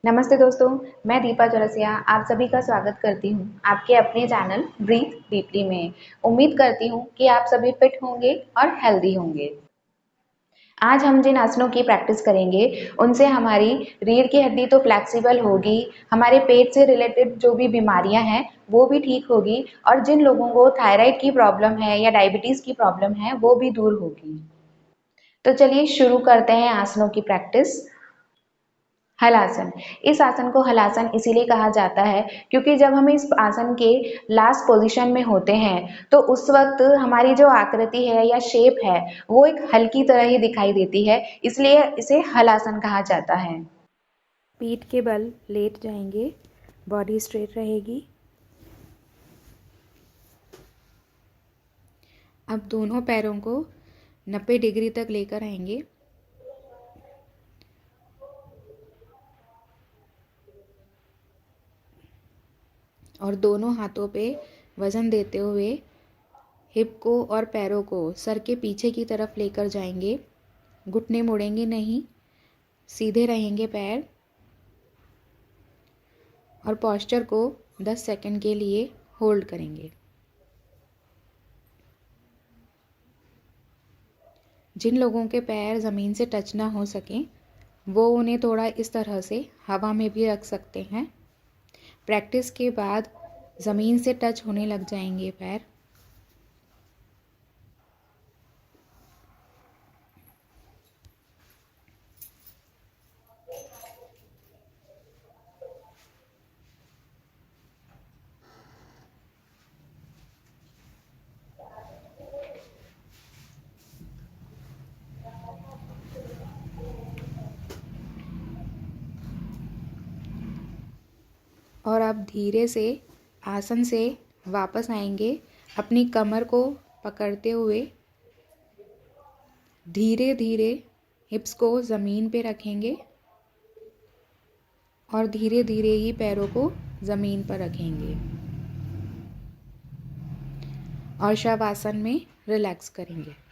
नमस्ते दोस्तों, मैं दीपा चौरसिया आप सभी का स्वागत करती हूँ आपके अपने चैनल ब्रीथ डीपली में। उम्मीद करती हूँ कि आप सभी फिट होंगे और हेल्दी होंगे। आज हम जिन आसनों की प्रैक्टिस करेंगे उनसे हमारी रीढ़ की हड्डी तो फ्लेक्सिबल होगी, हमारे पेट से रिलेटेड जो भी बीमारियां हैं वो भी ठीक होगी और जिन लोगों को थायराइड की प्रॉब्लम है या डायबिटीज की प्रॉब्लम है वो भी दूर होगी। तो चलिए शुरू करते हैं आसनों की प्रैक्टिस। हलासन। इस आसन को हलासन इसीलिए कहा जाता है क्योंकि जब हम इस आसन के लास्ट पोजीशन में होते हैं तो उस वक्त हमारी जो आकृति है या शेप है वो एक हल्की तरह ही दिखाई देती है, इसलिए इसे हलासन कहा जाता है। पीठ के बल लेट जाएंगे, बॉडी स्ट्रेट रहेगी। अब दोनों पैरों को 90 डिग्री तक लेकर आएंगे। और दोनों हाथों पे वज़न देते हुए हिप को और पैरों को सर के पीछे की तरफ लेकर जाएंगे। घुटने मुड़ेंगे नहीं, सीधे रहेंगे पैर। और पोस्चर को 10 सेकंड के लिए होल्ड करेंगे। जिन लोगों के पैर ज़मीन से टच ना हो सकें वो उन्हें थोड़ा इस तरह से हवा में भी रख सकते हैं। प्रैक्टिस के बाद ज़मीन से टच होने लग जाएंगे पैर। और अब धीरे से आसन से वापस आएंगे, अपनी कमर को पकड़ते हुए धीरे धीरे हिप्स को ज़मीन पे रखेंगे और धीरे धीरे ही पैरों को ज़मीन पर रखेंगे और शवासन में रिलैक्स करेंगे।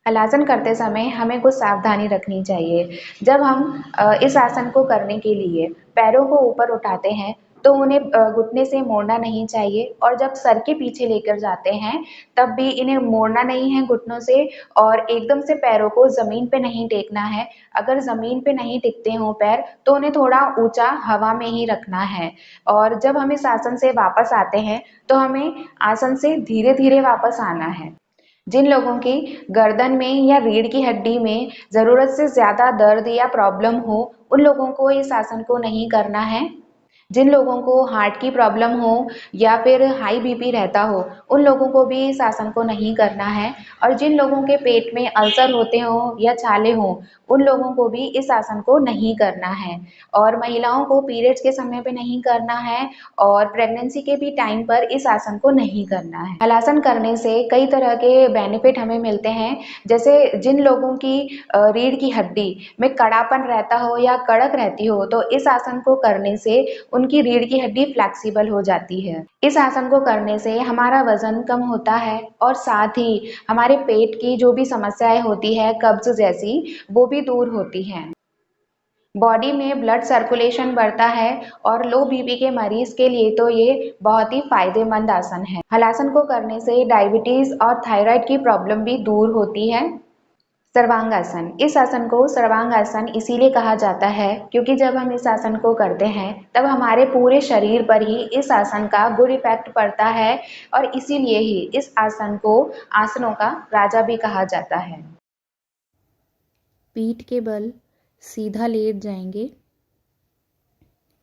हलासन करते समय हमें कुछ सावधानी रखनी चाहिए। जब हम इस आसन को करने के लिए पैरों को ऊपर उठाते हैं तो उन्हें घुटने से मोड़ना नहीं चाहिए और जब सर के पीछे लेकर जाते हैं तब भी इन्हें मोड़ना नहीं है घुटनों से और एकदम से पैरों को ज़मीन पे नहीं टेकना है। अगर ज़मीन पे नहीं टिकते हों पैर तो उन्हें थोड़ा ऊंचा हवा में ही रखना है। और जब हम इस आसन से वापस आते हैं तो हमें आसन से धीरे-धीरे वापस आना है। जिन लोगों की गर्दन में या रीढ़ की हड्डी में ज़रूरत से ज़्यादा दर्द या प्रॉब्लम हो, उन लोगों को इस आसन को नहीं करना है। जिन लोगों को हार्ट की प्रॉब्लम हो या फिर हाई बीपी रहता हो, उन लोगों को भी इस आसन को नहीं करना है। और जिन लोगों के पेट में अल्सर होते हों या छाले हों, उन लोगों को भी इस आसन को नहीं करना है। और महिलाओं को पीरियड्स के समय पे नहीं करना है और प्रेगनेंसी के भी टाइम पर इस आसन को नहीं करना है। हलासन करने से कई तरह के बेनिफिट हमें मिलते हैं, जैसे जिन लोगों की रीढ़ की हड्डी में कड़ापन रहता हो या कड़क रहती हो तो इस आसन को करने से उनकी रीढ़ की हड्डी फ्लेक्सिबल हो जाती है। इस आसन को करने से हमारा वजन कम होता है और साथ ही हमारे पेट की जो भी समस्याएं होती है कब्ज जैसी, वो भी दूर होती हैं। बॉडी में ब्लड सर्कुलेशन बढ़ता है और लो बीपी के मरीज के लिए तो ये बहुत ही फायदेमंद आसन है। हलासन को करने से डायबिटीज और थायराइड की प्रॉब्लम भी दूर होती है। सर्वांगासन। इस आसन को सर्वांगासन इसीलिए कहा जाता है क्योंकि जब हम इस आसन को करते हैं तब हमारे पूरे शरीर पर ही इस आसन का गुड इफेक्ट पड़ता है और इसीलिए ही इस आसन को आसनों का राजा भी कहा जाता है। पीठ के बल सीधा लेट जाएंगे,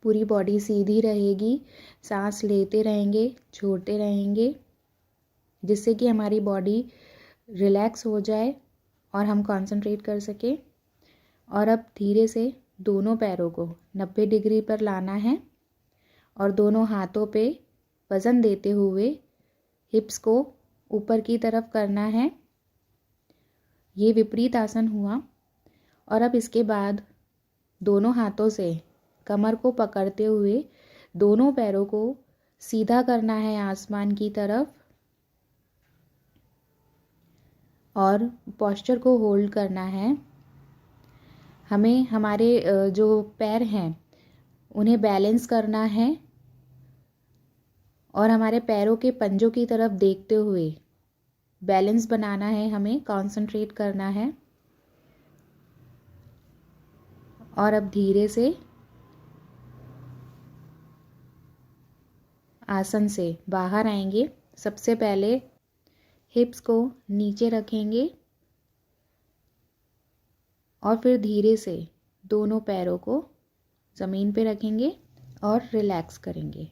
पूरी बॉडी सीधी रहेगी। सांस लेते रहेंगे, छोड़ते रहेंगे, जिससे कि हमारी बॉडी रिलैक्स हो जाए और हम कंसंट्रेट कर सकें। और अब धीरे से दोनों पैरों को 90 डिग्री पर लाना है और दोनों हाथों पे वज़न देते हुए हिप्स को ऊपर की तरफ करना है। ये विपरीत आसन हुआ। और अब इसके बाद दोनों हाथों से कमर को पकड़ते हुए दोनों पैरों को सीधा करना है आसमान की तरफ और पोस्चर को होल्ड करना है। हमें हमारे जो पैर हैं उन्हें बैलेंस करना है और हमारे पैरों के पंजों की तरफ देखते हुए बैलेंस बनाना है, हमें कंसंट्रेट करना है। और अब धीरे से आसन से बाहर आएंगे। सबसे पहले हिप्स को नीचे रखेंगे और फिर धीरे से दोनों पैरों को ज़मीन पे रखेंगे और रिलैक्स करेंगे।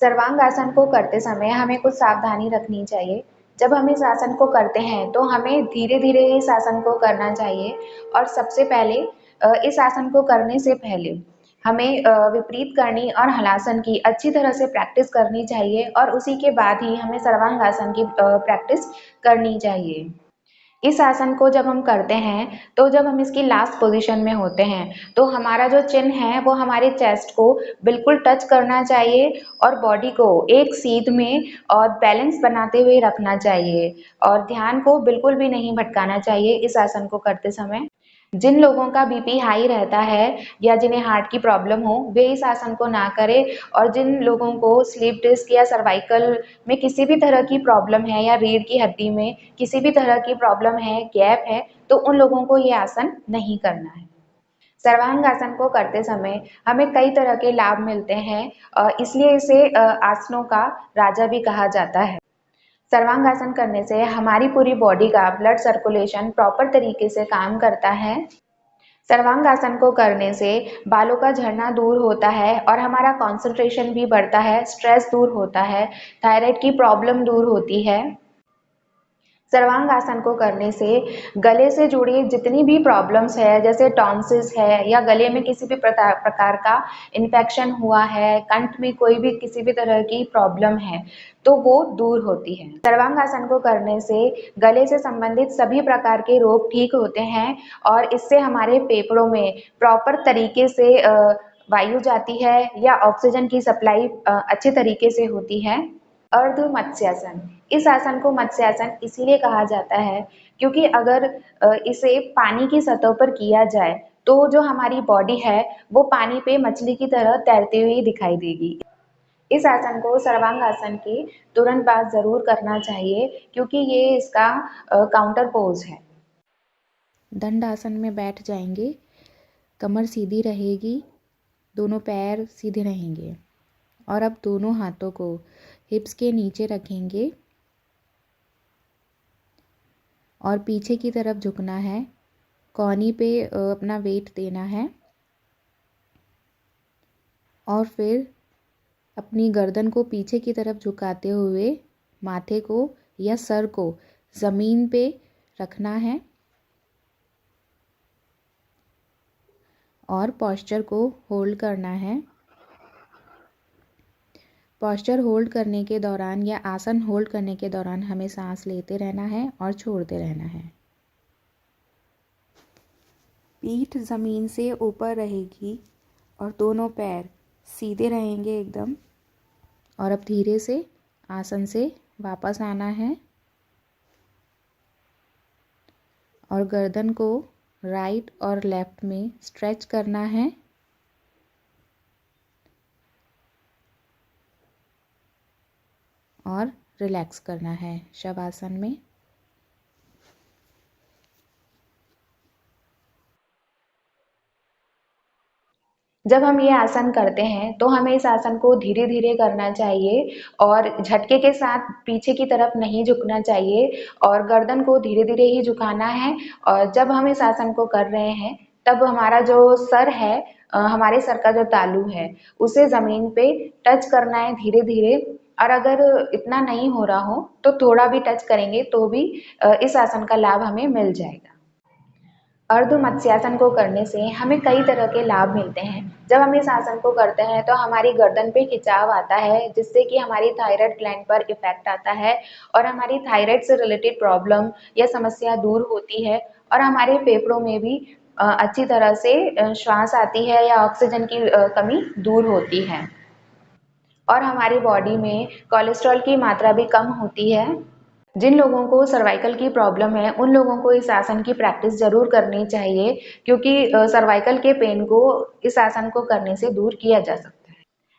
सर्वांगासन को करते समय हमें कुछ सावधानी रखनी चाहिए। जब हम इस आसन को करते हैं तो हमें धीरे-धीरे इस आसन को करना चाहिए और सबसे पहले इस आसन को करने से पहले हमें विपरीत करनी और हलासन की अच्छी तरह से प्रैक्टिस करनी चाहिए और उसी के बाद ही हमें सर्वांगासन की प्रैक्टिस करनी चाहिए। इस आसन को जब हम करते हैं तो जब हम इसकी लास्ट पोजीशन में होते हैं तो हमारा जो चिन है वो हमारे चेस्ट को बिल्कुल टच करना चाहिए और बॉडी को एक सीध में और बैलेंस बनाते हुए रखना चाहिए और ध्यान को बिल्कुल भी नहीं भटकाना चाहिए इस आसन को करते समय। जिन लोगों का बीपी हाई रहता है या जिन्हें हार्ट की प्रॉब्लम हो वे इस आसन को ना करें और जिन लोगों को स्लीप डिस्क या सर्वाइकल में किसी भी तरह की प्रॉब्लम है या रीढ़ की हड्डी में किसी भी तरह की प्रॉब्लम है, गैप है, तो उन लोगों को ये आसन नहीं करना है। सर्वांगासन को करते समय हमें कई तरह के लाभ मिलते हैं इसलिए इसे आसनों का राजा भी कहा जाता है। सर्वांगासन करने से हमारी पूरी बॉडी का ब्लड सर्कुलेशन प्रॉपर तरीके से काम करता है। सर्वांगासन को करने से बालों का झड़ना दूर होता है और हमारा कंसंट्रेशन भी बढ़ता है, स्ट्रेस दूर होता है, थायराइड की प्रॉब्लम दूर होती है। सर्वांगासन को करने से गले से जुड़ी जितनी भी प्रॉब्लम्स है जैसे टॉन्सिस है या गले में किसी भी प्रकार का इन्फेक्शन हुआ है, कंठ में कोई भी किसी भी तरह की प्रॉब्लम है तो वो दूर होती है। सर्वांगासन को करने से गले से संबंधित सभी प्रकार के रोग ठीक होते हैं और इससे हमारे फेफड़ों में प्रॉपर तरीके से वायु जाती है या ऑक्सीजन की सप्लाई अच्छे तरीके से होती है। अर्ध मत्स्यासन, इस आसन को मत्स्यासन इसीलिए कहा जाता है क्योंकि अगर इसे पानी की सतह पर किया जाए तो जो हमारी बॉडी है वो पानी पे मछली की तरह तैरती हुई दिखाई देगी। इस आसन को सर्वांगासन के तुरंत बाद जरूर करना चाहिए क्योंकि ये इसका काउंटर पोज है। दंड आसन में बैठ जाएंगे, कमर सीधी रहेगी, दोनों पैर सीधे रहेंगे और अब दोनों हाथों को हिप्स के नीचे रखेंगे और पीछे की तरफ झुकना है, कोहनी पे अपना वेट देना है और फिर अपनी गर्दन को पीछे की तरफ झुकाते हुए माथे को या सर को ज़मीन पे रखना है और पोस्चर को होल्ड करना है। पोस्चर होल्ड करने के दौरान या आसन होल्ड करने के दौरान हमें सांस लेते रहना है और छोड़ते रहना है। पीठ ज़मीन से ऊपर रहेगी और दोनों पैर सीधे रहेंगे एकदम। और अब धीरे से आसन से वापस आना है और गर्दन को राइट और लेफ्ट में स्ट्रेच करना है और रिलैक्स करना है शवासन में। जब हम ये आसन करते हैं तो हमें इस आसन को धीरे धीरे करना चाहिए और झटके के साथ पीछे की तरफ नहीं झुकना चाहिए और गर्दन को धीरे धीरे ही झुकाना है। और जब हम इस आसन को कर रहे हैं तब हमारा जो सर है हमारे सर का जो तालू है उसे जमीन पे टच करना है धीरे धीरे और अगर इतना नहीं हो रहा हो तो थोड़ा भी टच करेंगे तो भी इस आसन का लाभ हमें मिल जाएगा। अर्ध मत्स्यासन को करने से हमें कई तरह के लाभ मिलते हैं। जब हम इस आसन को करते हैं तो हमारी गर्दन पे खिंचाव आता है जिससे कि हमारी थायराइड ग्लैंड पर इफेक्ट आता है और हमारी थायराइड से रिलेटेड प्रॉब्लम या समस्या दूर होती है और हमारे फेफड़ों में भी अच्छी तरह से श्वास आती है या ऑक्सीजन की कमी दूर होती है और हमारी बॉडी में कोलेस्ट्रॉल की मात्रा भी कम होती है। जिन लोगों को सर्वाइकल की प्रॉब्लम है उन लोगों को इस आसन की प्रैक्टिस ज़रूर करनी चाहिए, क्योंकि सर्वाइकल के पेन को इस आसन को करने से दूर किया जा सकता है।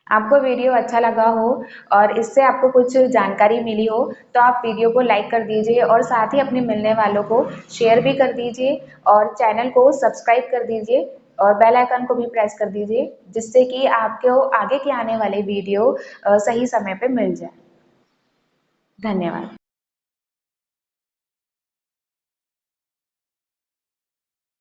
आपको वीडियो अच्छा लगा हो और इससे आपको कुछ जानकारी मिली हो तो आप वीडियो को लाइक कर दीजिए और साथ ही अपने मिलने वालों को शेयर भी कर दीजिए और चैनल को सब्सक्राइब कर दीजिए और बेल आइकन को भी प्रेस कर दीजिए, जिससे कि आपको आगे के आने वाले वीडियो सही समय पे मिल जाए। धन्यवाद।